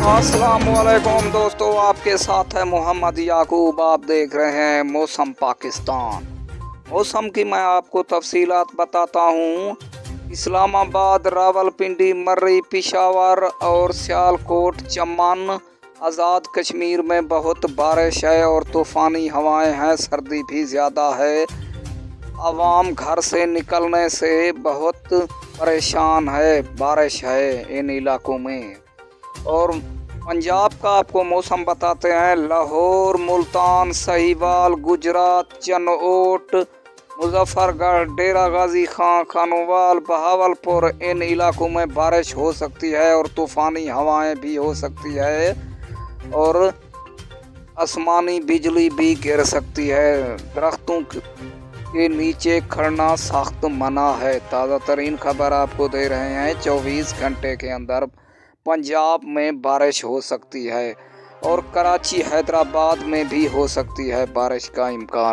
अस्सलामुअलैकुम दोस्तों, आपके साथ है मोहम्मद याकूब। आप देख रहे हैं मौसम पाकिस्तान। मौसम की मैं आपको तफसीलात बताता हूँ। इस्लामाबाद, रावलपिंडी, मर्री, पिशावर और सियालकोट, चमन, आज़ाद कश्मीर में बहुत बारिश है और तूफ़ानी हवाएं हैं। सर्दी भी ज़्यादा है। आवाम घर से निकलने से बहुत परेशान है। बारिश है इन इलाकों में। और पंजाब का आपको मौसम बताते हैं। लाहौर, मुल्तान, साहिवाल, गुजरात, चनओट, मुजफ्फरगढ़, डेरा गाजी खां, खानोवाल, बहावलपुर, इन इलाकों में बारिश हो सकती है और तूफ़ानी हवाएं भी हो सकती है और आसमानी बिजली भी गिर सकती है। दरख्तों के नीचे खड़ना सख्त मना है। ताज़ा तरीन खबर आपको दे रहे हैं। 24 घंटे के अंदर पंजाब में बारिश हो सकती है और कराची, हैदराबाद में भी हो सकती है बारिश का इम्कान।